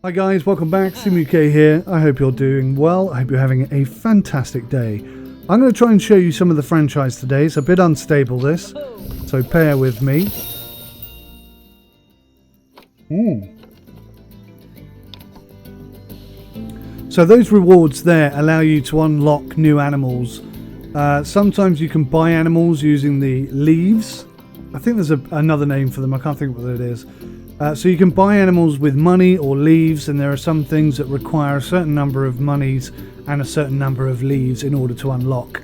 Hi guys, welcome back. SimUK here. I hope you're doing well. I hope you're having a fantastic day. I'm going to try and show you some of the franchise today. It's a bit unstable this, so bear with me. So those rewards there allow you to unlock new animals. Sometimes you can buy animals using the leaves. I think there's another name for them. I can't think what it is. So you can buy animals with money or leaves, and there are some things that require a certain number of monies and a certain number of leaves in order to unlock.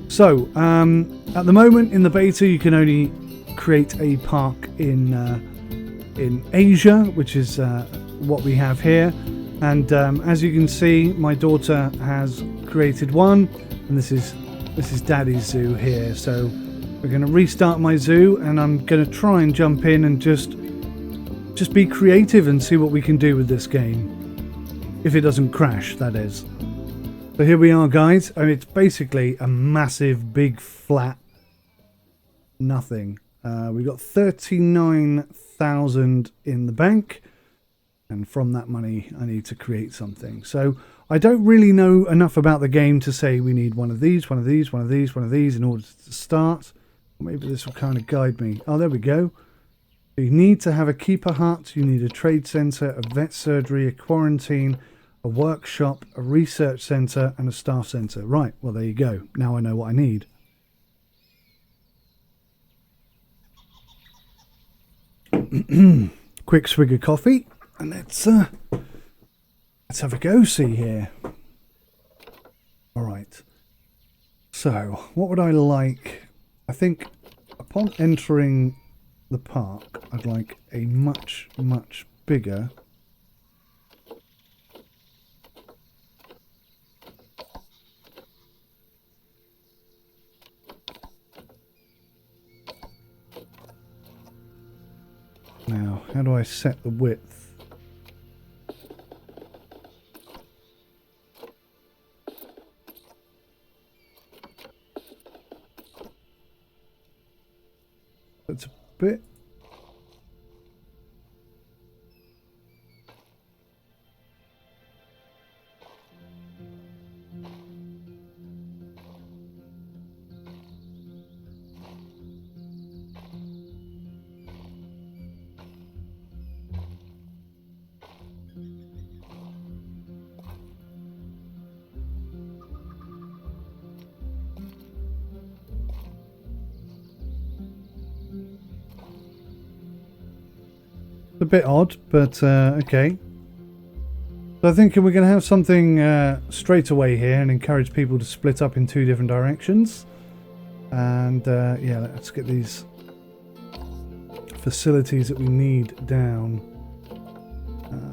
So at the moment in the beta you can only create a park in Asia, which is what we have here, and as you can see my daughter has created one, and this is Daddy's zoo here. So we're going to restart my zoo, and I'm going to try and jump in and just be creative and see what we can do with this game. If it doesn't crash, that is. So here we are, guys. I mean, it's basically a massive, big, flat nothing. We've got 39,000 in the bank, and from that money I need to create something. So I don't really know enough about the game to say we need one of these, one of these, one of these, one of these in order to start. Maybe this will kind of guide me. Oh, there we go. You need to have a keeper hut, you need a trade centre, a vet surgery, a quarantine, a workshop, a research centre and a staff centre. Right, well there you go. Now I know what I need. Quick swig of coffee, and let's have a go-see here. Alright, so what would I like? I think upon entering the park, I'd like a much bigger now. How do I set the width? It's a bit. A bit odd, but okay. So I think we're going to have something straight away here and encourage people to split up in two different directions. And yeah, let's get these facilities that we need down.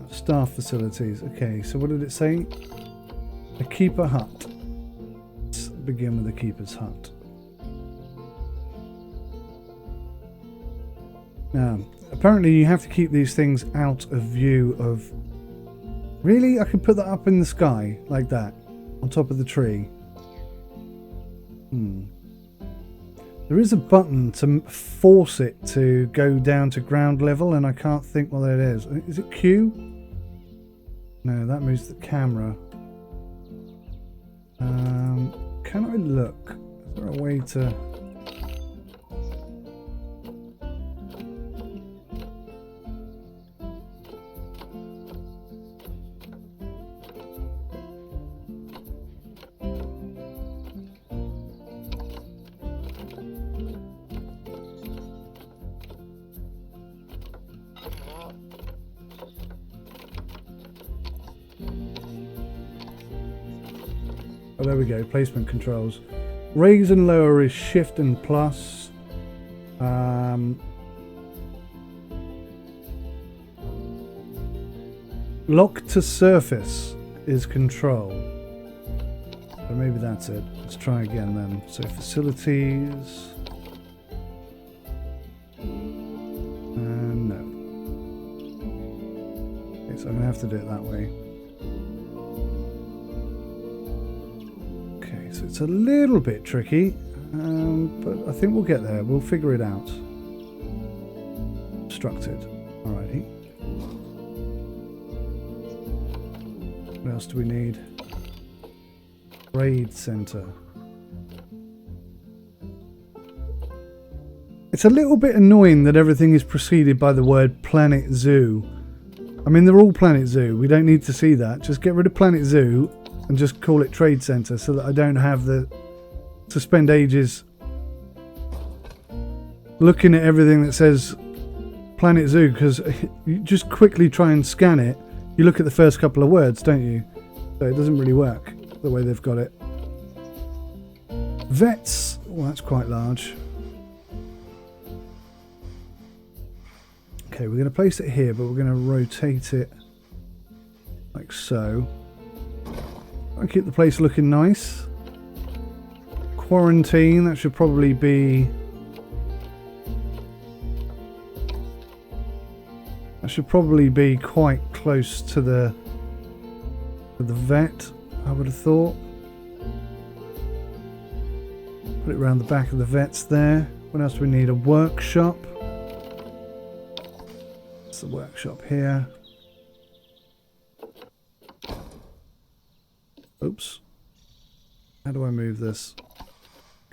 Staff facilities. Okay, so what did it say? A keeper hut. Let's begin with the keeper's hut. Now, apparently you have to keep these things out of view of... Really? I could put that up in the sky, like that, on top of the tree. There is a button to force it to go down to ground level, and I can't think what that is. Is it Q? No, that moves the camera. Can I look? Is there a way to... Oh, there we go. Placement controls. Raise and lower is shift and plus. Lock to surface is control. So maybe that's it. Let's try again then. So facilities. And no. Okay, so I'm going to have to do it that way. So it's a little bit tricky, but I think we'll get there. We'll figure it out. Obstructed. Alrighty. What else do we need? Trade center. It's a little bit annoying that everything is preceded by the word Planet Zoo. I mean, they're all Planet Zoo. We don't need to see that. Just get rid of Planet Zoo and just call it Trade Center so that I don't have to spend ages looking at everything that says Planet Zoo, because you just quickly try and scan it. You look at the first couple of words, don't you? So it doesn't really work the way they've got it. Vets. Well, that's quite large. Okay, we're going to place it here, but we're going to rotate it like so. I'll keep the place looking nice. Quarantine, that should probably be... That should probably be quite close to the vet, I would have thought. Put it around the back of the vets there. What else do we need? A workshop. That's the workshop here. Oops. How do I move this?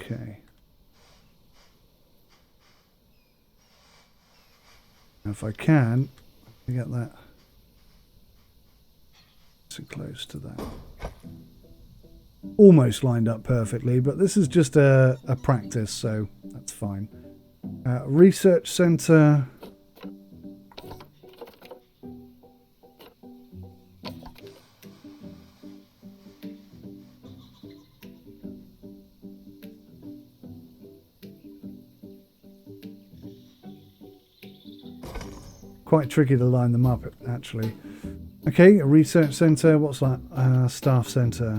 Okay. Now if I can, get that so close to that. Almost lined up perfectly, but this is just a practice, so that's fine. Research center. Quite tricky to line them up, actually. Okay, a research centre. What's that? Staff centre.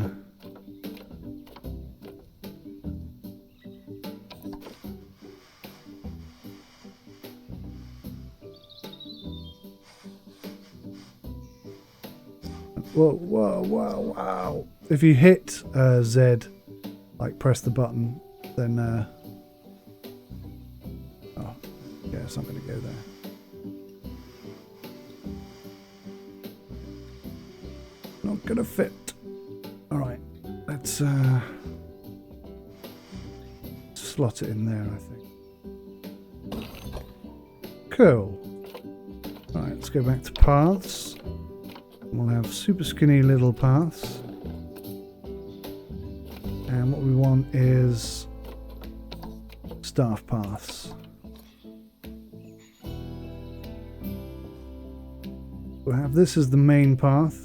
Whoa, whoa, whoa, wow. If you hit Z, like press the button, then... oh, yeah, it's not going to go there. Not gonna fit. Alright, let's slot it in there, I think. Cool. Alright, let's go back to paths. We'll have super skinny little paths. And what we want is staff paths. We'll have this as the main path.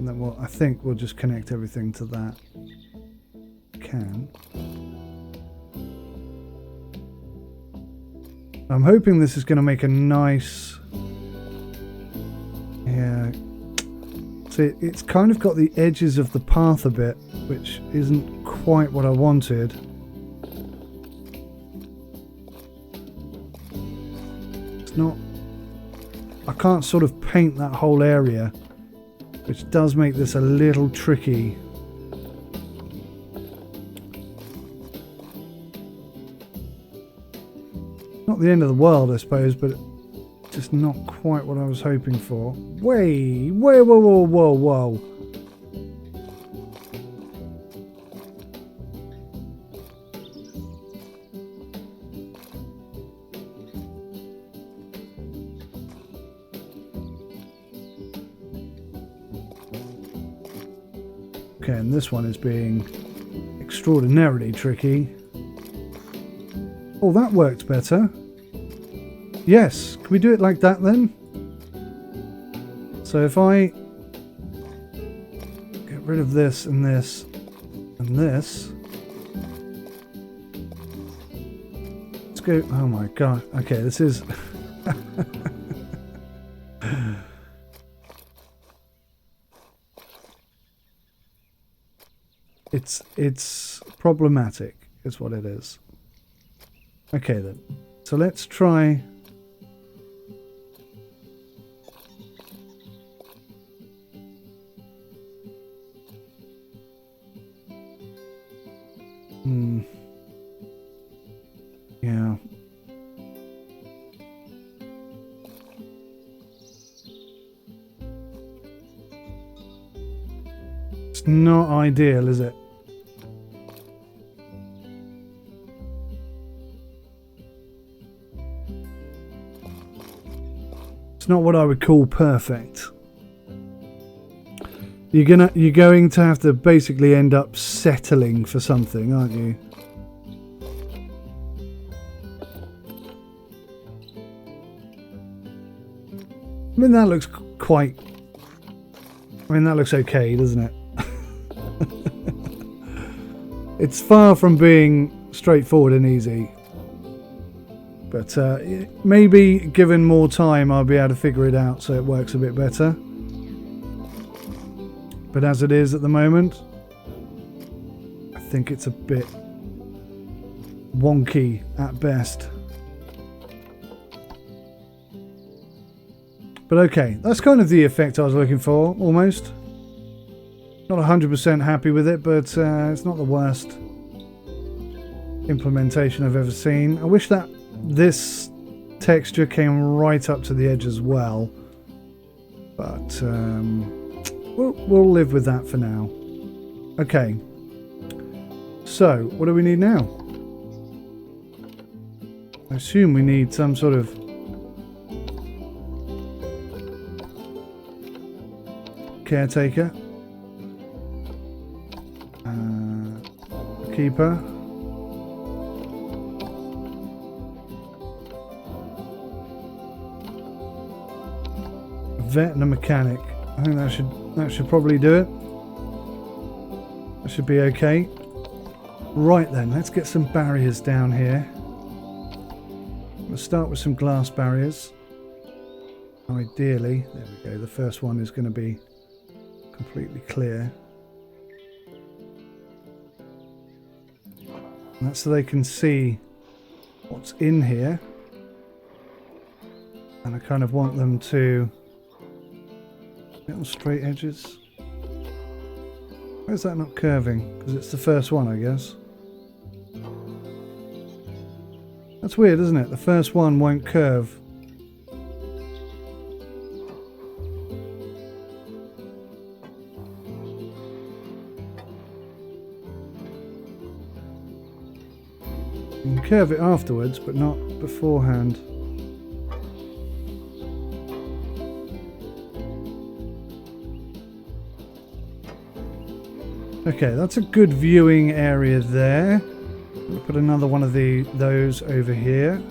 And then I think we'll just connect everything to that. Can. I'm hoping this is going to make a nice... Yeah. See, it's kind of got the edges of the path a bit, which isn't quite what I wanted. It's not... I can't sort of paint that whole area, which does make this a little tricky. Not the end of the world, I suppose, but just not quite what I was hoping for. Whoa, whoa, whoa, whoa, whoa. Okay, and this one is being extraordinarily tricky. Oh, that worked better. Yes, can we do it like that then? So if I get rid of this and this and this. Let's go, oh my god. Okay, this is... It's problematic, is what it is. Okay then, so let's try... Yeah. It's not ideal, is it? It's not what I would call perfect. You're going to have to basically end up settling for something, aren't you? I mean, that looks quite... I mean, that looks okay, doesn't it? It's far from being straightforward and easy. But maybe given more time, I'll be able to figure it out so it works a bit better. But as it is at the moment, I think it's a bit wonky at best. But okay, that's kind of the effect I was looking for, almost. Not 100% happy with it, but it's not the worst implementation I've ever seen. I wish that this texture came right up to the edge as well. But we'll live with that for now. Okay. So, what do we need now? I assume we need some sort of caretaker. Keeper. A vet and a mechanic. I think that should probably do it. That should be okay. Right then, let's get some barriers down here. Let's start with some glass barriers. Ideally, there we go. The first one is going to be completely clear. And that's so they can see what's in here. And I kind of want them to get on straight edges. Where's that not curving? Because it's the first one, I guess. That's weird, isn't it? The first one won't curve. You can curve it afterwards, but not beforehand. Okay, that's a good viewing area there. We'll put another one of those over here.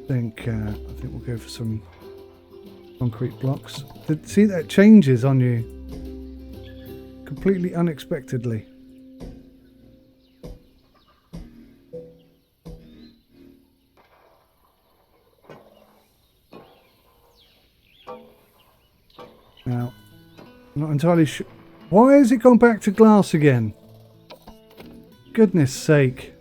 I think we'll go for some concrete blocks. See, that changes on you completely unexpectedly. Now, I'm not entirely sure. Why has it gone back to glass again? Goodness sake.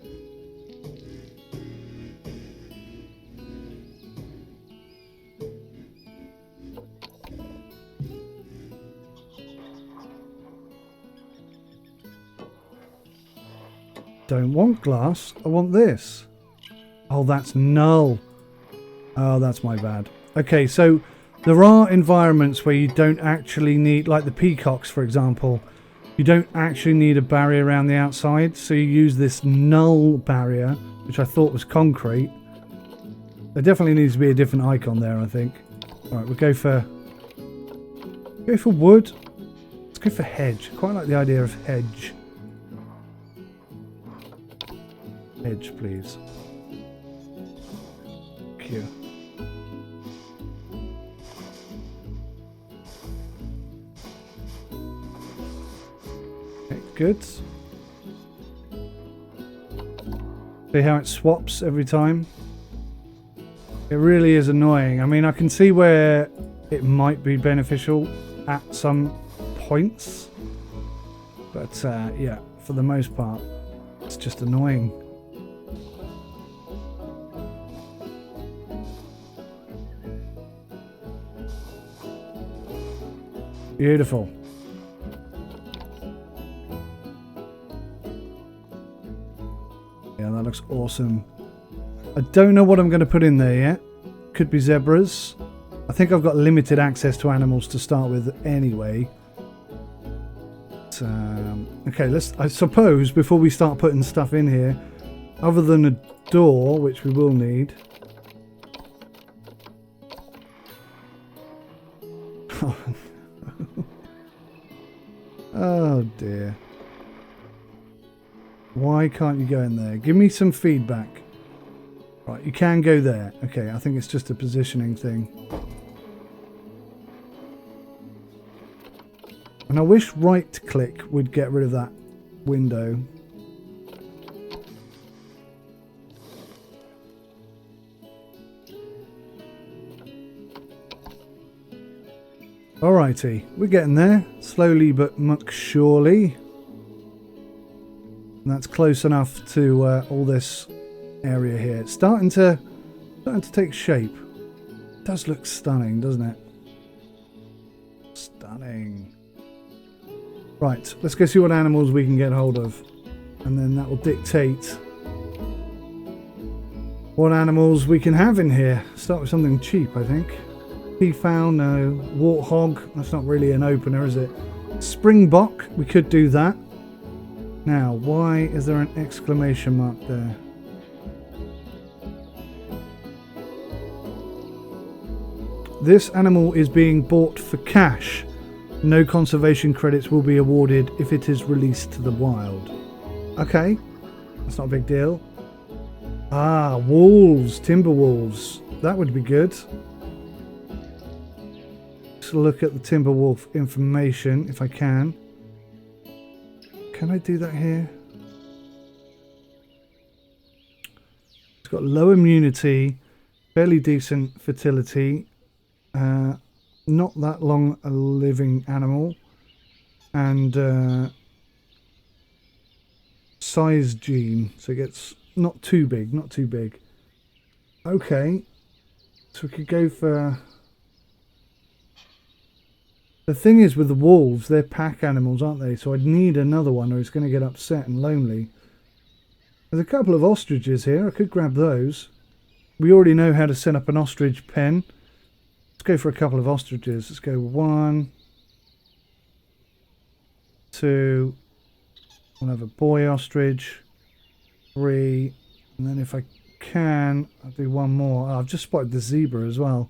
Don't want glass, I want this. Oh, that's null. Oh, that's my bad. Okay, so there are environments where you don't actually need, like the peacocks, for example, you don't actually need a barrier around the outside, so you use this null barrier, which I thought was concrete. There definitely needs to be a different icon there, I think. Alright, we'll go for wood. Let's go for hedge. I quite like the idea of hedge. Hedge, please. Thank you. Okay, good. See how it swaps every time? It really is annoying. I mean, I can see where it might be beneficial at some points. But, yeah, for the most part, it's just annoying. Beautiful. looks awesome. I don't know what I'm going to put in there yet. Could be zebras. I think I've got limited access to animals to start with anyway. But, okay, I suppose before we start putting stuff in here, other than a door, which we will need. Oh dear. Why can't you go in there? Give me some feedback. Right, you can go there. Okay, I think it's just a positioning thing. And I wish right click would get rid of that window. Alrighty, we're getting there. Slowly but much surely. And that's close enough to all this area here. It's starting to take shape. It does look stunning, doesn't it? Stunning. Right, let's go see what animals we can get hold of. And then that will dictate what animals we can have in here. Start with something cheap, I think. Peafowl, no. Warthog, that's not really an opener, is it? Springbok, we could do that. Now, why is there an exclamation mark there? This animal is being bought for cash. No conservation credits will be awarded if it is released to the wild. Okay, that's not a big deal. Ah, wolves, timber wolves. That would be good. Let's look at the timber wolf information if I can. Can I do that here? It's got low immunity, fairly decent fertility, not that long a living animal, and size gene, so it gets not too big, not too big. Okay, so we could go for... The thing is with the wolves, they're pack animals, aren't they? So I'd need another one or it's going to get upset and lonely. There's a couple of ostriches here. I could grab those. We already know how to set up an ostrich pen. Let's go for a couple of ostriches. Let's go 1, 2. We'll have a boy ostrich. 3. And then if I can, I'll do one more. Oh, I've just spotted the zebra as well.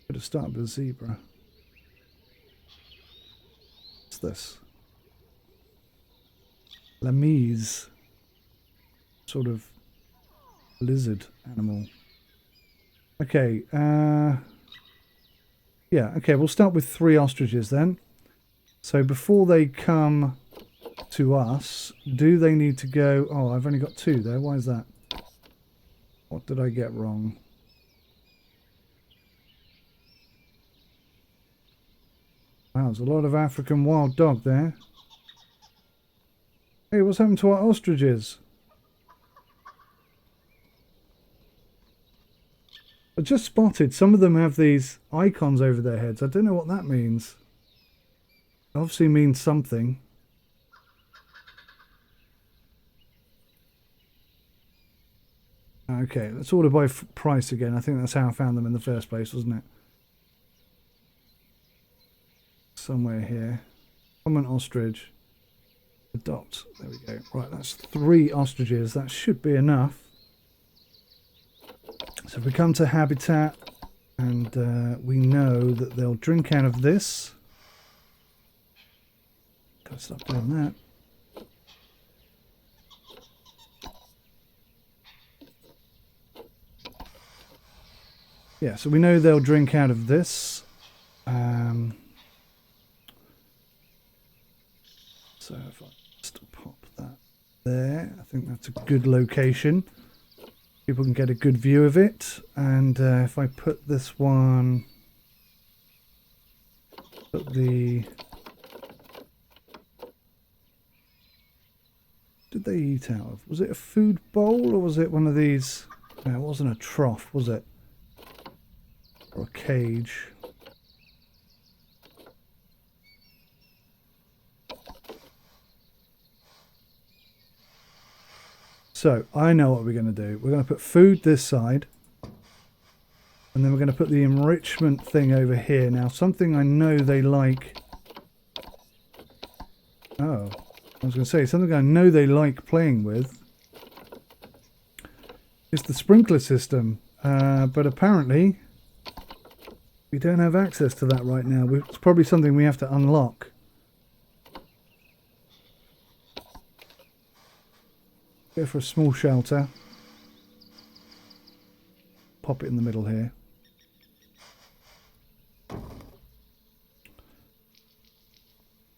Could have started with the zebra. This Lamise, sort of lizard animal. Okay, yeah, okay, we'll start with 3 ostriches then. So before they come to us, do they need to go... Oh, I've only got 2 there. Why is that? What did I get wrong? Wow, there's a lot of African wild dog there. Hey, what's happened to our ostriches? I just spotted some of them have these icons over their heads. I don't know what that means. It obviously means something. Okay, let's order by price again. I think that's how I found them in the first place, wasn't it? Somewhere here. Common ostrich. Adopt. There we go. Right, that's 3 ostriches. That should be enough. So if we come to habitat and we know that they'll drink out of this. Gotta stop doing that. Yeah, so we know they'll drink out of this. So if I just pop that there, I think that's a good location. People can get a good view of it. And if I put this one, put the... What did they eat out of? Was it a food bowl or was it one of these? No, it wasn't a trough, was it? Or a cage. So I know what we're going to do. We're going to put food this side. And then we're going to put the enrichment thing over here. Now, something I know they like... Oh, I was going to say, something I know they like playing with is the sprinkler system. But apparently, we don't have access to that right now. It's probably something we have to unlock. Go for a small shelter. Pop it in the middle here.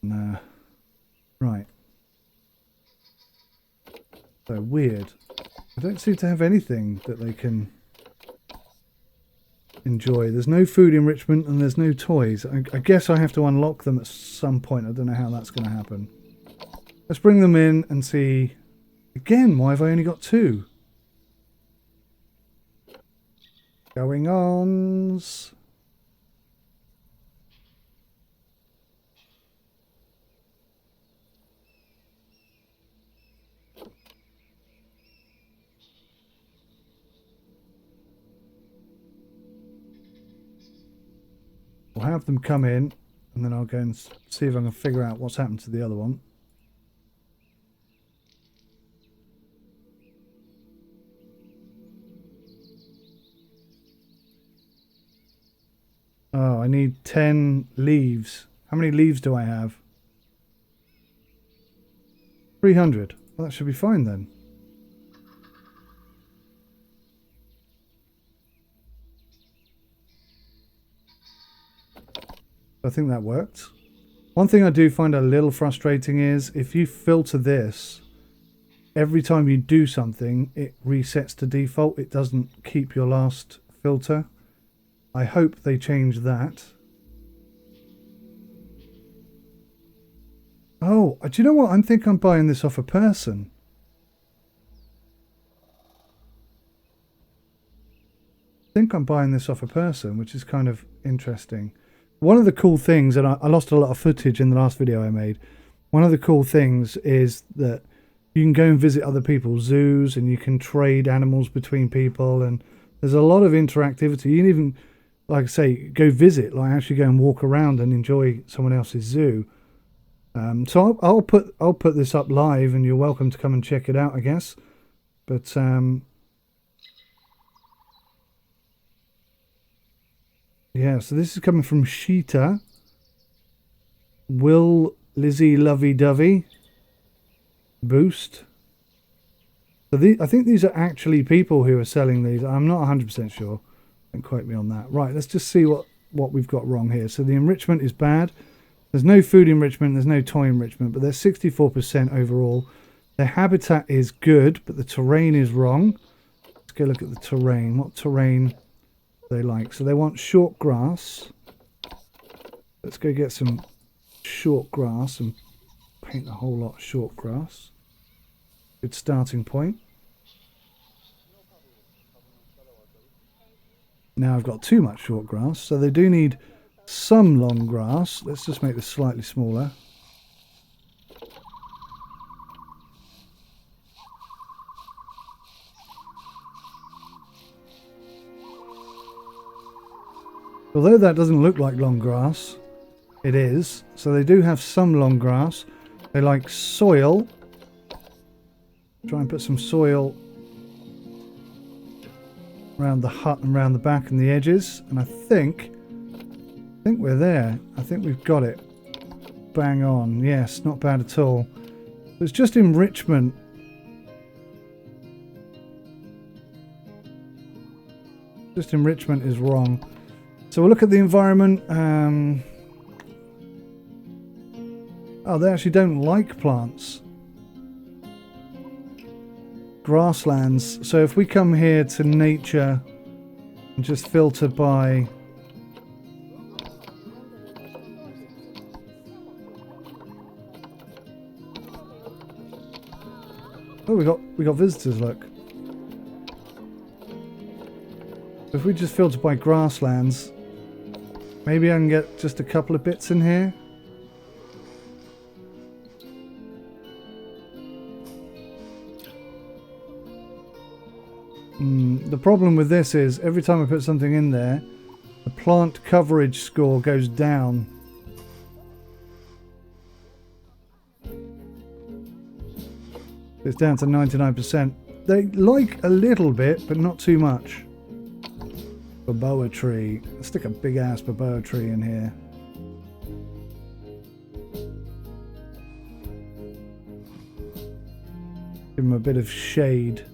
Nah. Right. So weird. I don't seem to have anything that they can enjoy. There's no food enrichment and there's no toys. I guess I have to unlock them at some point. I don't know how that's going to happen. Let's bring them in and see. Again, why have I only got 2? Going ons. We'll have them come in, and then I'll go and see if I can figure out what's happened to the other one. Oh, I need 10 leaves. How many leaves do I have? 300. Well, that should be fine then. I think that worked. One thing I do find a little frustrating is if you filter this, every time you do something, it resets to default. It doesn't keep your last filter. I hope they change that. Oh, do you know what? I think I'm buying this off a person. I think I'm buying this off a person, which is kind of interesting. One of the cool things, and I lost a lot of footage in the last video I made, one of the cool things is that you can go and visit other people's zoos and you can trade animals between people, and there's a lot of interactivity. You can even, like I say, go visit, like actually go and walk around and enjoy someone else's zoo. So I'll put this up live and you're welcome to come and check it out, I guess. But yeah, so this is coming from Sheeta. Will Lizzie Lovey Dovey boost. So I think these are actually people who are selling these. I'm not 100% sure. Don't quote me on that. Right, let's just see what we've got wrong here. So the enrichment is bad. There's no food enrichment. There's no toy enrichment, but there's 64% overall. Their habitat is good, but the terrain is wrong. Let's go look at the terrain. What terrain they like? So they want short grass. Let's go get some short grass and paint the whole lot short grass. Good starting point. Now I've got too much short grass, so they do need some long grass. Let's just make this slightly smaller. Although that doesn't look like long grass, it is. So they do have some long grass. They like soil. Try and put some soil around the hut and around the back and the edges. And I think we're there. I think we've got it. Bang on. Yes, not bad at all. It's just enrichment. Just enrichment is wrong. So we'll look at the environment. Oh, they actually don't like plants. Grasslands. So if we come here to nature and just filter by... Oh, we got visitors, look. If we just filter by grasslands, maybe I can get just a couple of bits in here. The problem with this is every time I put something in there, the plant coverage score goes down. It's down to 99%. They like a little bit, but not too much. Baboa tree. Let's stick a big ass baboa tree in here. Give them a bit of shade.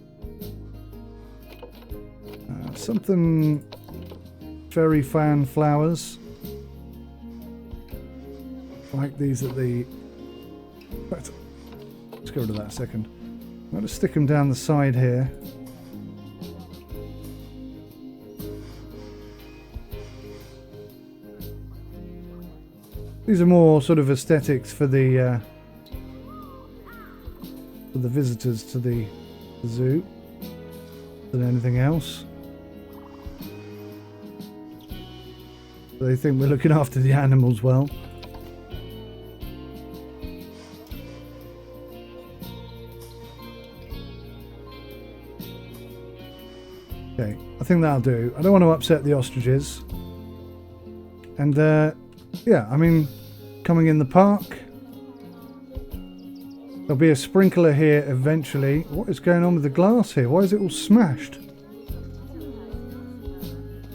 Something fairy fan flowers. Like these at the... Let's get rid of that a second. I'm going to stick them down the side here. These are more sort of aesthetics for the visitors to the zoo than anything else. They think we're looking after the animals well. Okay, I think that'll do. I don't want to upset the ostriches. And yeah, I mean, coming in the park. There'll be a sprinkler here eventually. What is going on with the glass here? Why is it all smashed?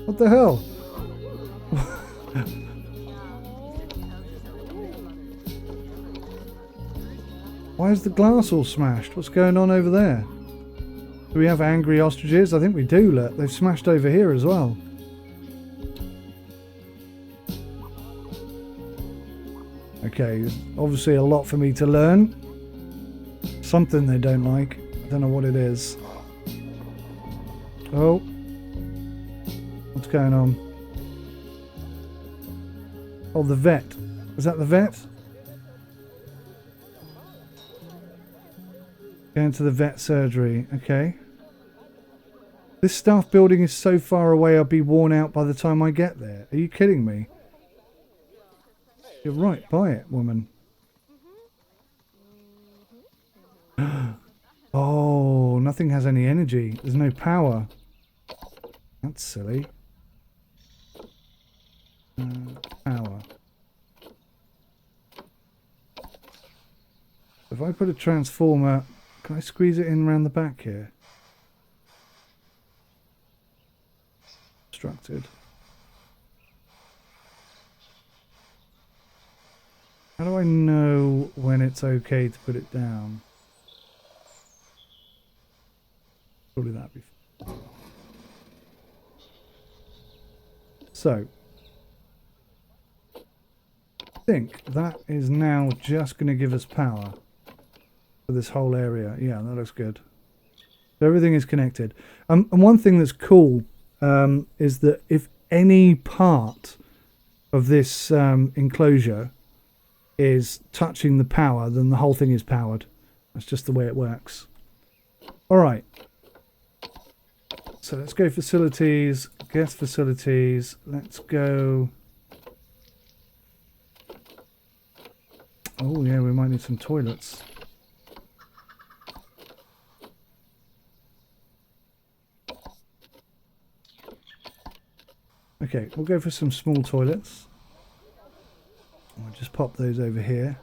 What the hell? Why is the glass all smashed? What's going on over there? Do we have angry ostriches? I think we do, look. They've smashed over here as well. Okay, obviously a lot for me to learn. Something they don't like. I don't know what it is. Oh. What's going on? Oh, the vet. Is that the vet? Going to the vet surgery. Okay. This staff building is so far away I'll be worn out by the time I get there. Are you kidding me? You're right by it, woman. Oh, nothing has any energy. There's no power. That's silly. Power. If I put a transformer, can I squeeze it in around the back here? Obstructed. How do I know when it's okay to put it down? Probably that before. So, I think that is now just going to give us power for this whole area. Yeah, that looks good. So everything is connected. And one thing that's cool is that if any part of this enclosure is touching the power, then the whole thing is powered. That's just the way it works. All right. So let's go facilities, guest facilities. Let's go. Oh yeah, we might need some toilets. Okay, we'll go for some small toilets. I'll just pop those over here.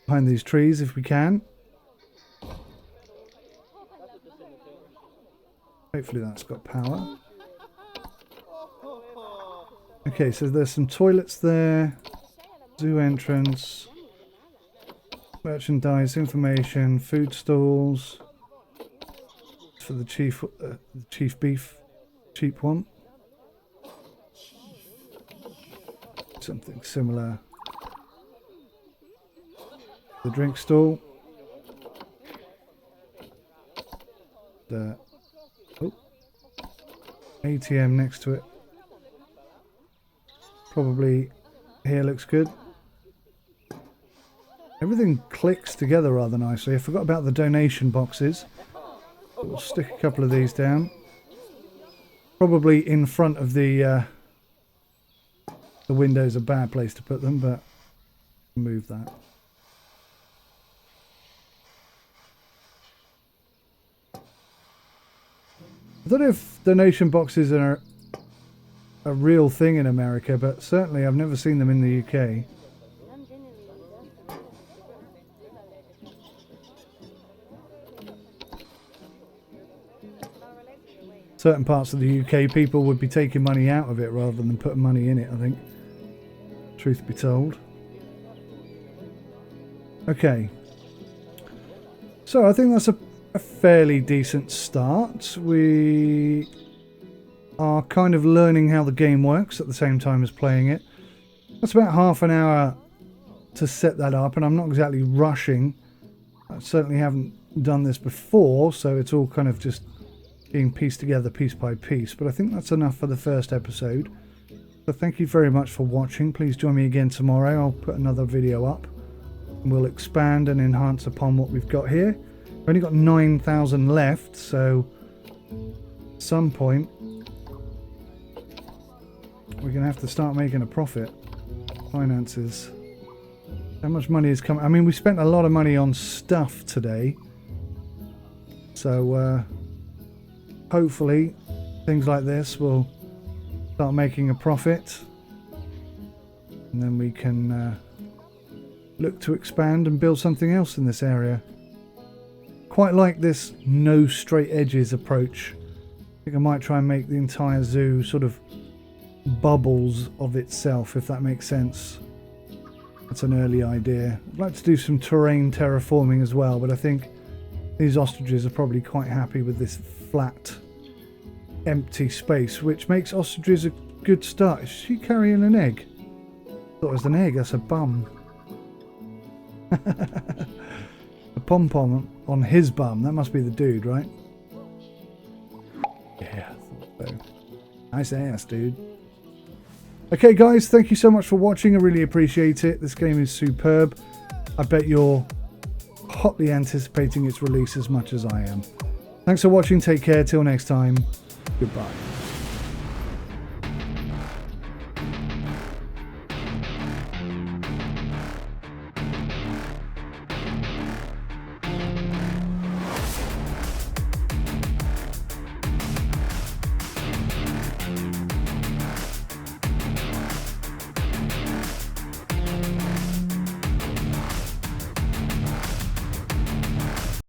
Behind these trees if we can. Hopefully that's got power. Okay, so there's some toilets there. Zoo entrance. Merchandise, information, food stalls. For the chief beef. Cheap one. Something similar. The drink stall. The ATM next to it. Probably here looks good. Everything clicks together rather nicely. I forgot about the donation boxes. But we'll stick a couple of these down. Probably in front of the window's a bad place to put them, but move that. I don't know if donation boxes are a real thing in America, but certainly I've never seen them in the UK. Certain parts of the UK, people would be taking money out of it rather than putting money in it, I think. Truth be told. Okay. So I think that's a fairly decent start. We are kind of learning how the game works at the same time as playing it. That's about half an hour to set that up, and I'm not exactly rushing. I certainly haven't done this before, so it's all kind of just being pieced together piece by piece, but I think that's enough for the first episode. So thank you very much for watching. Please join me again tomorrow. I'll put another video up and we'll expand and enhance upon what we've got here. We've only got 9,000 left, so at some point we're going to have to start making a profit. Finances. How much money is coming? I mean, we spent a lot of money on stuff today, so hopefully things like this will start making a profit, and then we can look to expand and build something else in this area. Quite like this no straight edges approach. I think I might try and make the entire zoo sort of bubbles of itself, if that makes sense. That's an early idea. I'd like to do some terrain terraforming as well, but I think these ostriches are probably quite happy with this flat, empty space, which makes ostriches a good start. Is she carrying an egg? I thought it was an egg. That's a bum. A pom-pom on his bum. That must be the dude, right? Yeah, I thought so. Nice ass, dude. Okay, guys, thank you so much for watching. I really appreciate it. This game is superb. I bet you're hotly anticipating its release as much as I am. Thanks for watching. Take care. Till next time. Goodbye.